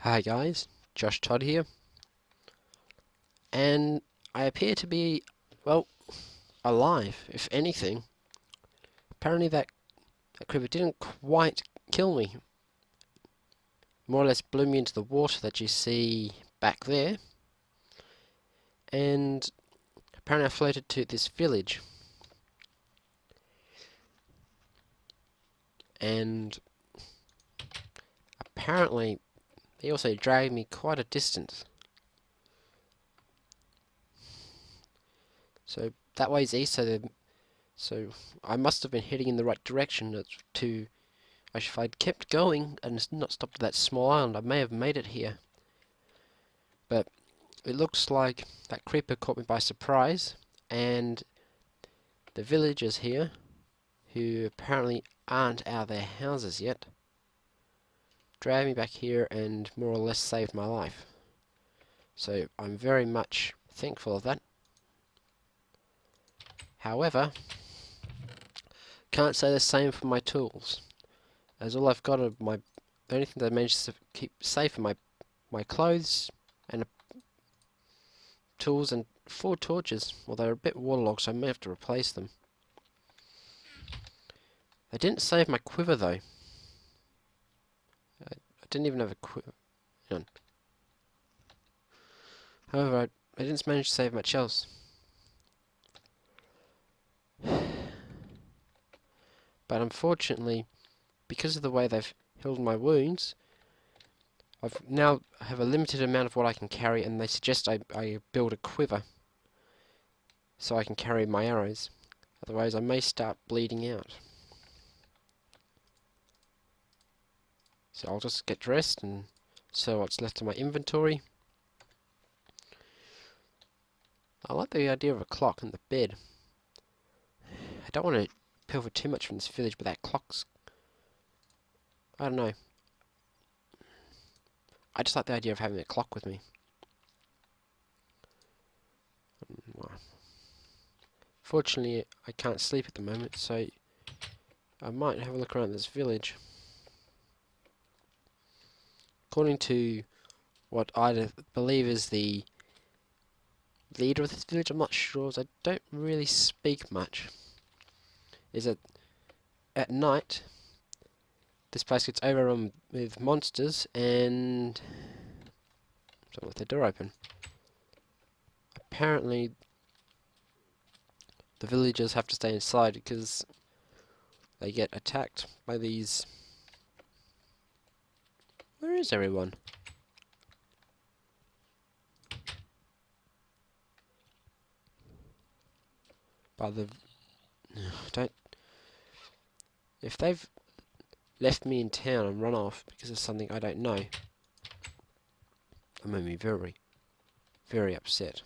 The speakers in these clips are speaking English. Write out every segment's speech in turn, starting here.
Hi guys, Josh Todd here, and I appear to be, well, alive, if anything. Apparently that creeper didn't quite kill me. More or less blew me into the water that you see back there, and apparently I floated to this village, and apparently they also dragged me quite a distance. So that way's east, so I must have been heading in the right direction to. If I'd kept going and not stopped at that small island, I may have made it here. But it looks like that creeper caught me by surprise, and the villagers here, who apparently aren't out of their houses yet, dragged me back here and more or less saved my life. So I'm very much thankful of that. However, can't say the same for my tools, as all I've got are the only thing that I managed to keep safe are my clothes and tools and 4 torches. Well, they're a bit waterlogged, so I may have to replace them. They didn't save my quiver though. I didn't even have a quiver. However, I didn't manage to save much else. But unfortunately, because of the way they've healed my wounds, I've now have a limited amount of what I can carry, and they suggest I build a quiver so I can carry my arrows. Otherwise, I may start bleeding out. So I'll just get dressed and sell what's left of my inventory. I like the idea of a clock in the bed. I don't want to pilfer too much from this village, but that clock's... I don't know. I just like the idea of having a clock with me. Fortunately, I can't sleep at the moment, so I might have a look around this village. According to what I believe is the leader of this village, I'm not sure, as I don't really speak much, is that at night this place gets overrun with monsters, and someone left the door open. Apparently the villagers have to stay inside because they get attacked by these... Where is everyone? By the... Don't... If they've left me in town and run off because of something I don't know, I'm going to be very, very upset.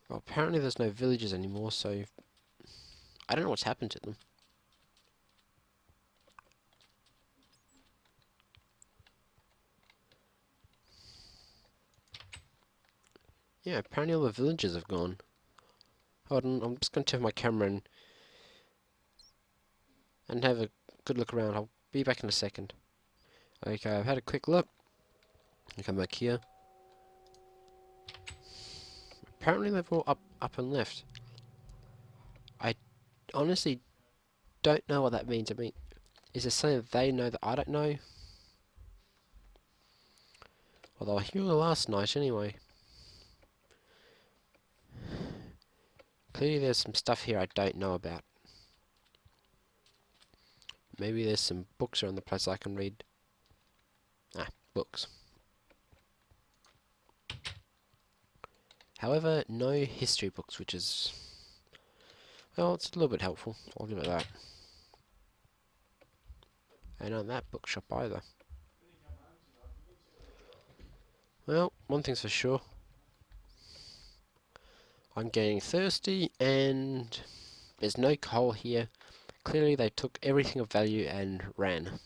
Well, apparently there's no villagers anymore, so I don't know what's happened to them. Yeah, apparently all the villagers have gone. Hold on, I'm just going to turn my camera and have a good look around. I'll be back in a second. Okay, I've had a quick look. I come back here. Apparently they've all up and left. I honestly don't know what that means. I mean, is it something that they know that I don't know? Although I heard last night anyway. Clearly there's some stuff here I don't know about. Maybe there's some books around the place I can read. Ah, books. However, no history books, which is... well, it's a little bit helpful. I'll give it that. And on that bookshop either. Well, one thing's for sure. I'm getting thirsty, and there's no coal here. Clearly they took everything of value and ran.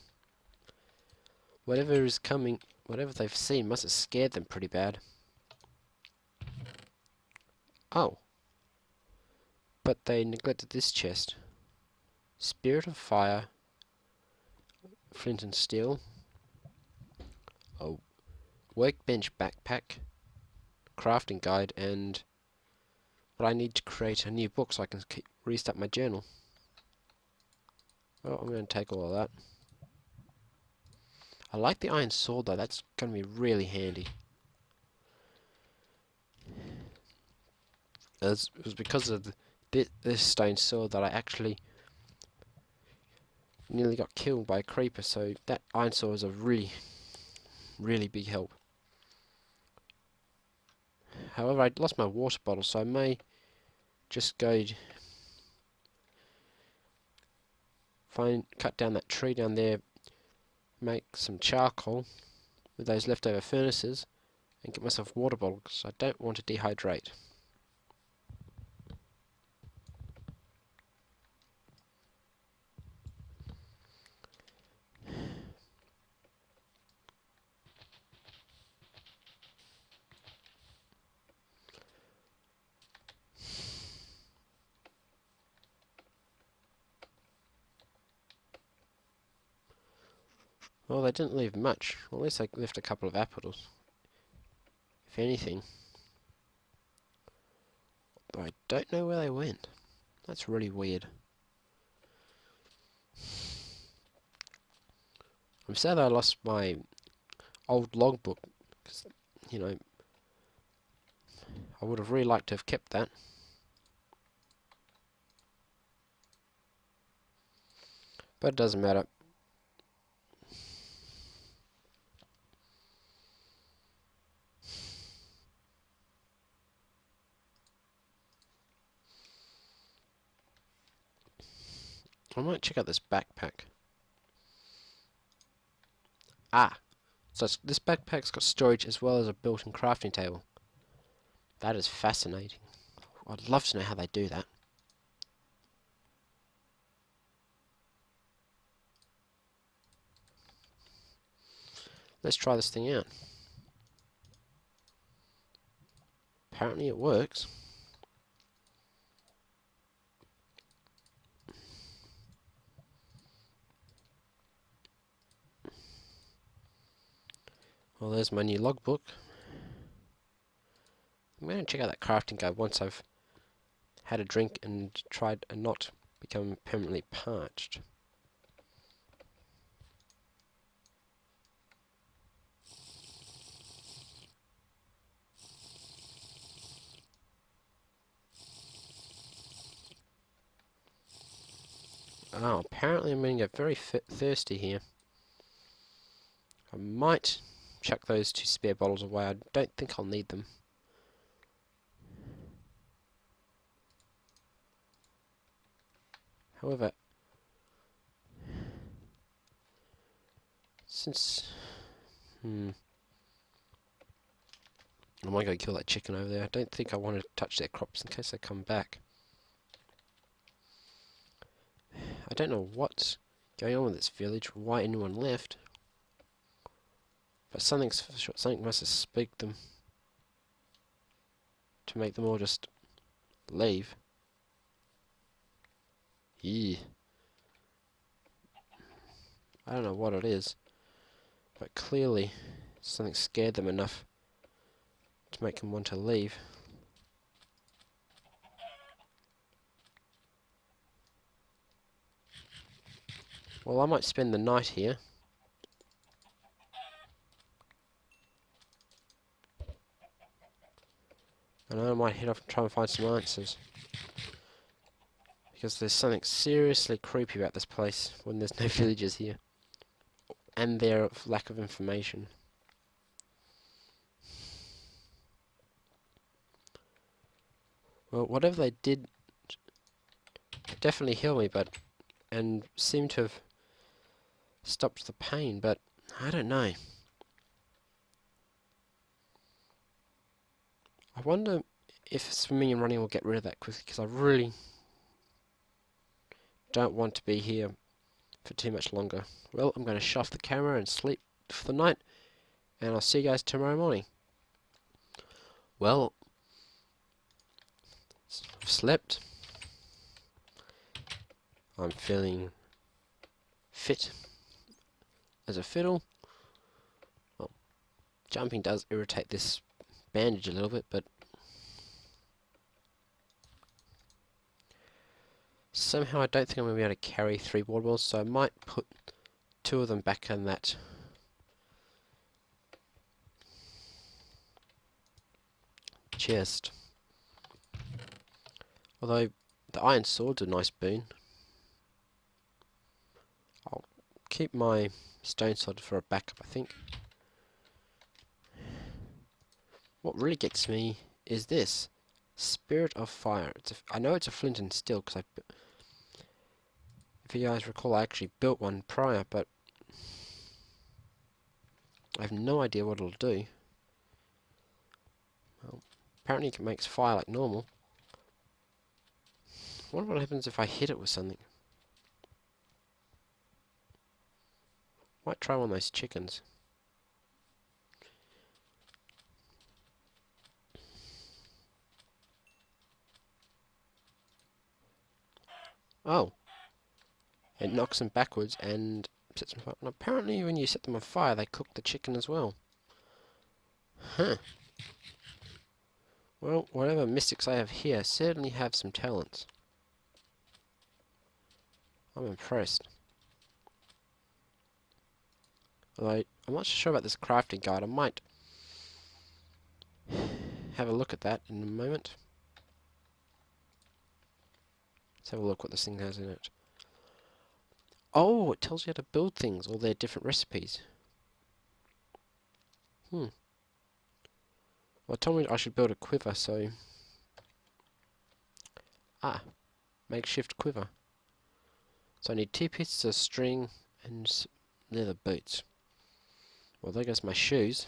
Whatever is coming, whatever they've seen must have scared them pretty bad. Oh. But they neglected this chest. Spirit of Fire. flint and steel, a workbench backpack, crafting guide, and what I need to create a new book so I can restart my journal. Well, I'm going to take all of that. I like the iron sword though, that's going to be really handy. It was because of this stone sword that I actually nearly got killed by a creeper, so that iron sword is a really big help. However, I lost my water bottle, so I may just go cut down that tree down there, make some charcoal with those leftover furnaces, and get myself a water bottle because I don't want to dehydrate. Well, they didn't leave much. Well, at least they left a couple of apples, if anything. But I don't know where they went. That's really weird. I'm sad I lost my old logbook, because, you know, I would have really liked to have kept that. But it doesn't matter. I might check out this backpack. Ah! So this backpack's got storage as well as a built-in crafting table. That is fascinating. I'd love to know how they do that. Let's try this thing out. Apparently it works. Well, there's my new logbook. I'm going to check out that crafting guide once I've had a drink and tried and not become permanently parched. Oh, apparently I'm going to get very thirsty here. I might chuck those 2 spare bottles away. I don't think I'll need them. However, since... I might go kill that chicken over there. I don't think I want to touch their crops in case they come back. I don't know what's going on with this village, why anyone left. But something must have spooked them to make them all just leave. Yeah. I don't know what it is, but clearly something scared them enough to make them want to leave. Well, I might spend the night here. And I might head off and try and find some answers. Because there's something seriously creepy about this place when there's no villagers here. And their lack of information. Well, whatever they did definitely healed me, and seemed to have stopped the pain, but I don't know. I wonder if swimming and running will get rid of that quickly, because I really don't want to be here for too much longer. Well, I'm going to shut off the camera and sleep for the night, and I'll see you guys tomorrow morning. Well, I've slept. I'm feeling fit as a fiddle. Well, jumping does irritate this bandage a little bit, but somehow I don't think I'm going to be able to carry 3 water bottles, so I might put 2 of them back in that chest. Although the iron sword's a nice boon. I'll keep my stone sword for a backup, I think. What really gets me is this Spirit of Fire. I know it's a flint and steel because if you guys recall, I actually built one prior, but I have no idea what it'll do. Well, apparently it makes fire like normal. I wonder what happens if I hit it with something. Might try one of those chickens. Oh, it knocks them backwards and sets them on fire. And apparently when you set them on fire, they cook the chicken as well. Huh. Well, whatever mystics I have here certainly have some talents. I'm impressed. Although, I'm not sure about this crafting guide. I might have a look at that in a moment. Let's have a look what this thing has in it. Oh, it tells you how to build things, all their different recipes. Well, it told me I should build a quiver, so... makeshift quiver. So I need 2 pieces of string and leather boots. Well, there goes my shoes.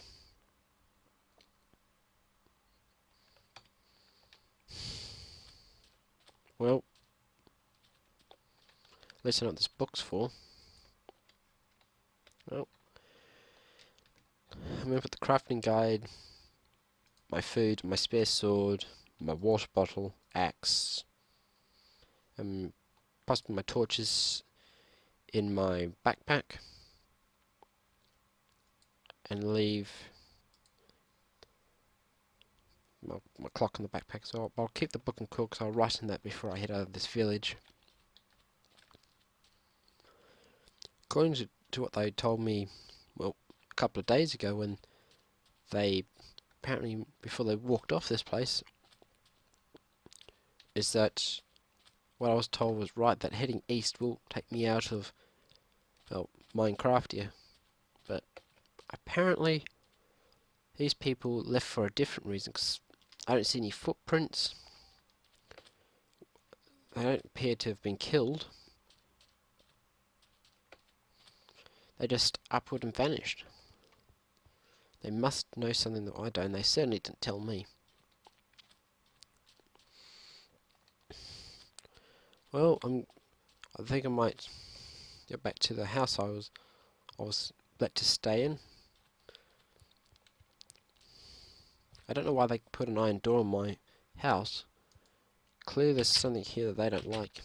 Well, at least I know what this book's for. Well, I'm going to put the crafting guide, my food, my spare sword, my water bottle, axe, and possibly my torches in my backpack, and leave my clock in the backpack. So I'll keep the book and quill because I'll write in that before I head out of this village. According to what they told me, well, a couple of days ago, when they apparently, before they walked off this place, is that what I was told was right, that heading east will take me out of, well, Minecraft here. But apparently these people left for a different reason, because I don't see any footprints. They don't appear to have been killed. They just upward and vanished. They must know something that I don't. They certainly didn't tell me. Well, I think I might get back to the house I was let to stay in. I don't know why they put an iron door on my house. Clearly there's something here that they don't like.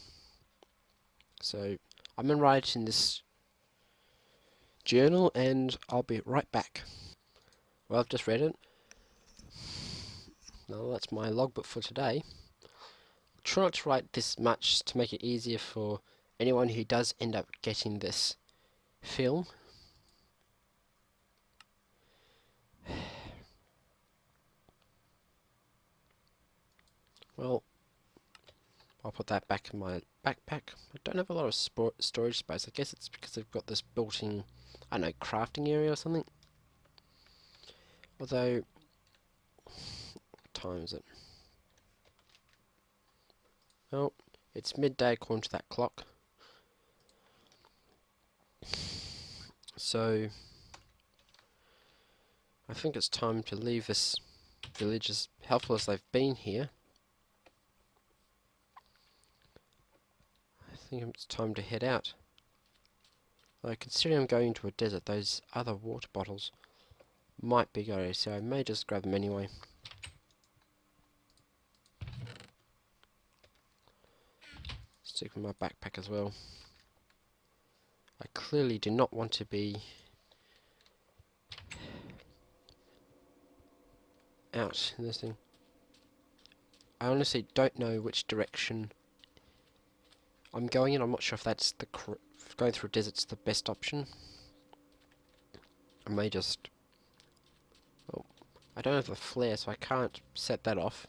So I'm gonna write in this journal and I'll be right back. Well, I've just read it. Now that's my logbook for today. Try not to write this much to make it easier for anyone who does end up getting this film. Well, I'll put that back in my backpack. I don't have a lot of storage space. I guess it's because they've got this built-in, I don't know, crafting area or something. Although, what time is it? Well, it's midday according to that clock. So, I think it's time to leave this village, as helpful as they've been here. I think it's time to head out. Though considering I'm going to a desert, those other water bottles might be good, so I may just grab them anyway. Stick with my backpack as well. I clearly do not want to be out in this thing. I honestly don't know which direction I'm going in. I'm not sure if that's the going through desert's the best option. I may just... Well, I don't have a flare, so I can't set that off.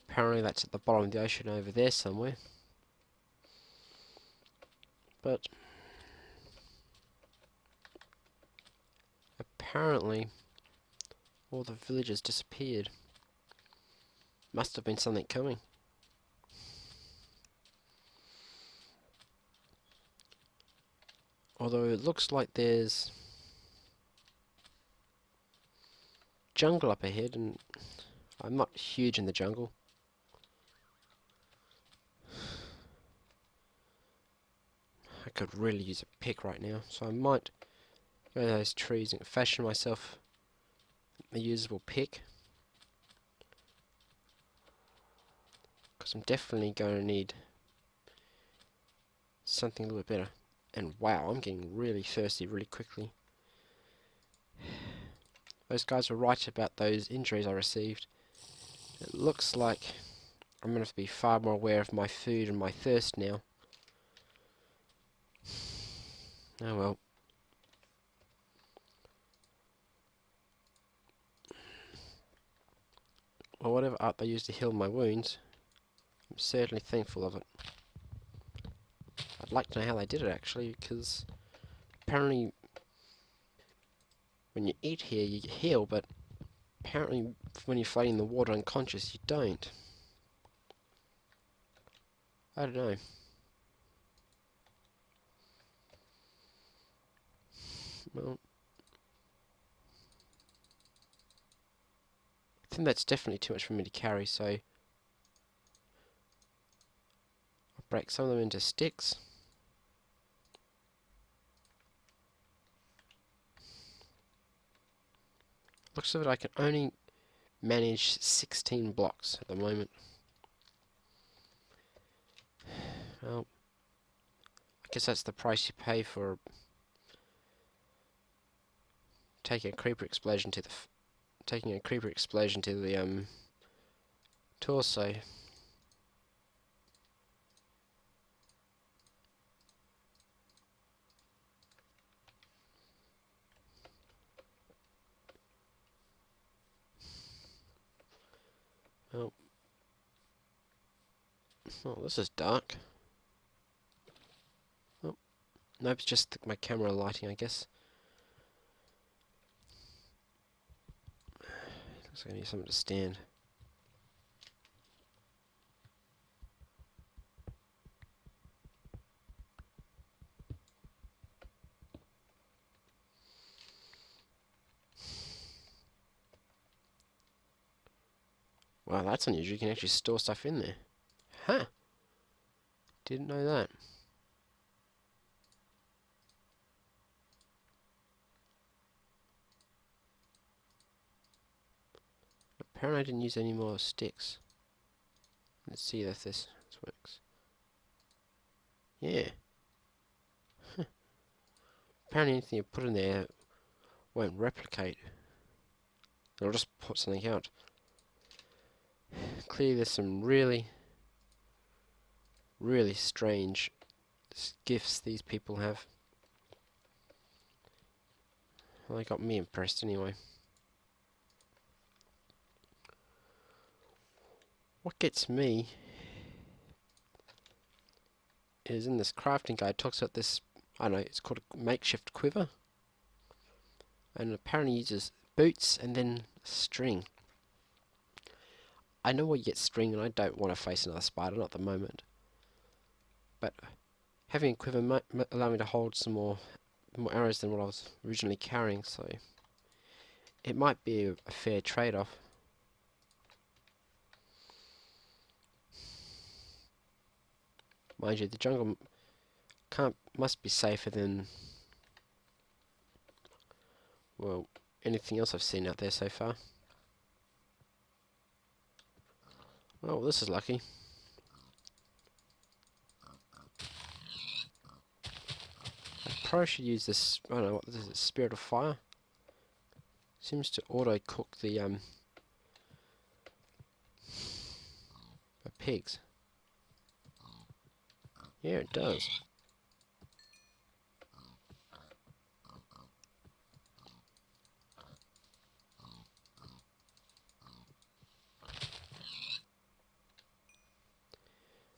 Apparently that's at the bottom of the ocean over there somewhere. But apparently all the villagers disappeared. Must have been something coming. Although it looks like there's jungle up ahead, and I'm not huge in the jungle. I could really use a pick right now, so I might go to those trees and fashion myself a usable pick. Because I'm definitely going to need something a little bit better. And wow, I'm getting really thirsty really quickly. Those guys were right about those injuries I received. It looks like I'm going to have to be far more aware of my food and my thirst now. Oh well. Well, whatever art they used to heal my wounds, I'm certainly thankful of it. I'd like to know how they did it actually, because apparently when you eat here you heal, but apparently when you're floating in the water unconscious you don't. I don't know. Well, I think that's definitely too much for me to carry, so I'll break some of them into sticks. Looks of it I can only manage 16 blocks at the moment. Well, I guess that's the price you pay for taking a creeper explosion to the torso. Oh, this is dark. Oh, nope, it's just my camera lighting, I guess. Looks like I need something to stand. Wow, that's unusual. You can actually store stuff in there. Huh. Didn't know that. Apparently I didn't use any more sticks. Let's see if this works. Yeah. Huh. Apparently anything you put in there won't replicate. It'll just put something out. Clearly there's some really strange gifts these people have. Well, they got me impressed anyway. What gets me is in this crafting guide, it talks about this, I don't know, it's called a makeshift quiver. And apparently uses boots and then string. I know where you get string, and I don't want to face another spider, not at the moment. But having a quiver might allow me to hold some more arrows than what I was originally carrying, so it might be a fair trade-off. Mind you, the jungle must be safer than, well, anything else I've seen out there so far. Oh, this is lucky. I probably should use this, I don't know what this is, Spirit of Fire. Seems to auto cook the pigs. Yeah, it does.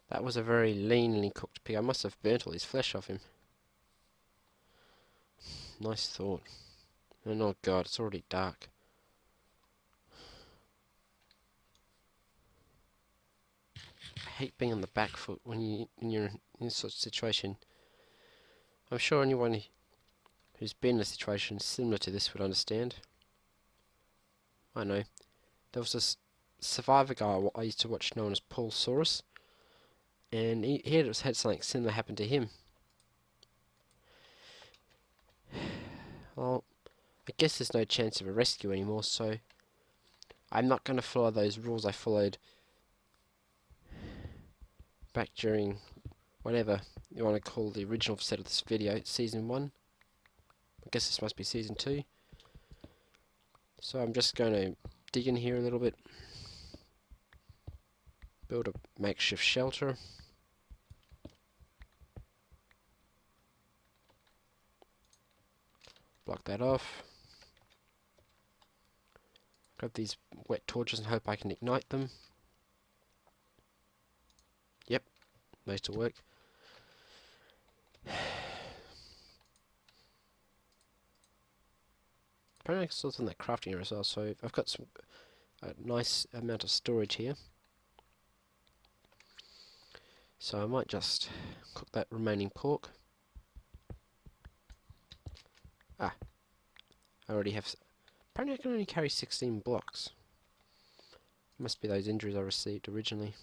That was a very leanly cooked pig. I must have burnt all his flesh off him. Nice thought. And oh god, it's already dark. I hate being on the back foot when you're in such a situation. I'm sure anyone who's been in a situation similar to this would understand. I know. There was this survivor guy I used to watch known as Paul Saurus, and he had something similar happen to him. Well, I guess there's no chance of a rescue anymore, so I'm not going to follow those rules I followed back during whatever you want to call the original set of this video, Season 1. I guess this must be Season 2. So I'm just going to dig in here a little bit, build a makeshift shelter. Block that off. Grab these wet torches and hope I can ignite them. Yep, those to work. Apparently I can sort in that crafting area as well, so I've got a nice amount of storage here. So I might just cook that remaining pork. I already have... Apparently I can only carry 16 blocks. Must be those injuries I received originally.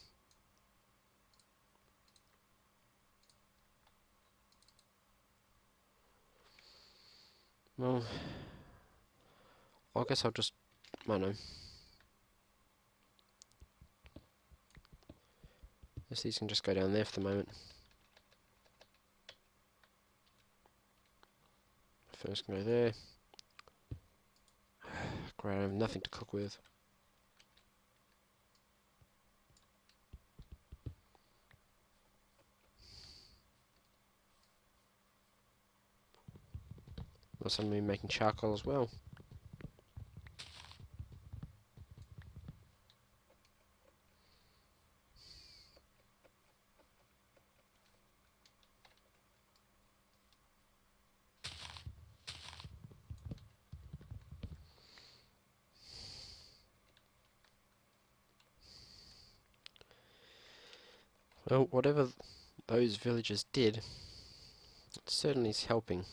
Well, I guess I'll just... I don't know. Guess these can just go down there for the moment. First can go there. Great, I have nothing to cook with. Unless I'm going to be making charcoal as well. Well, whatever those villagers did, it certainly is helping.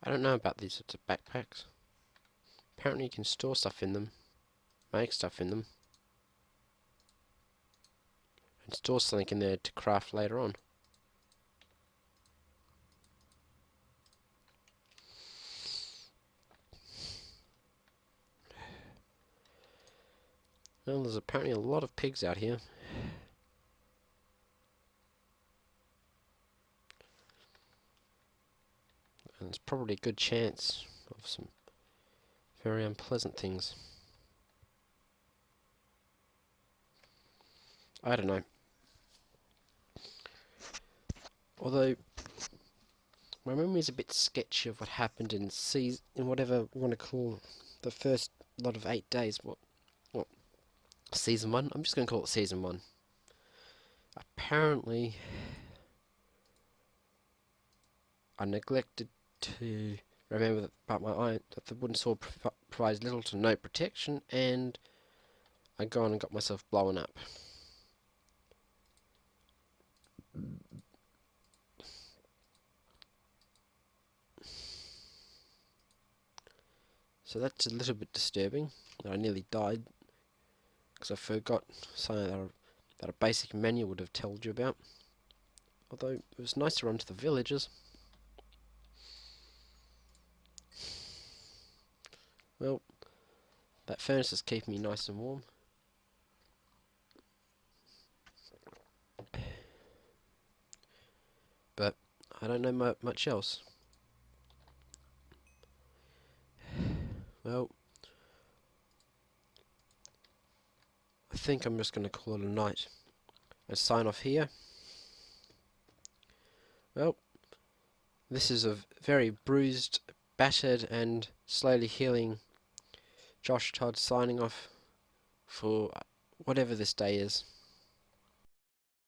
I don't know about these sorts of backpacks. Apparently you can store stuff in them, make stuff in them, and store something in there to craft later on. Well, there's apparently a lot of pigs out here. And there's probably a good chance of some very unpleasant things. I don't know. Although my memory is a bit sketchy of what happened in whatever you want to call the first lot of 8 days. What Season 1? I'm just going to call it Season 1. Apparently I neglected to remember about my iron, that the wooden sword provides little to no protection, and I gone and got myself blown up. So that's a little bit disturbing, that I nearly died, because I forgot something that a basic menu would have told you about. Although, it was nice to run to the villages. Well, that furnace is keeping me nice and warm. But I don't know much else. Well, I think I'm just going to call it a night and sign off here. Well, this is a very bruised, battered and slowly healing Josh Todd signing off for whatever this day is.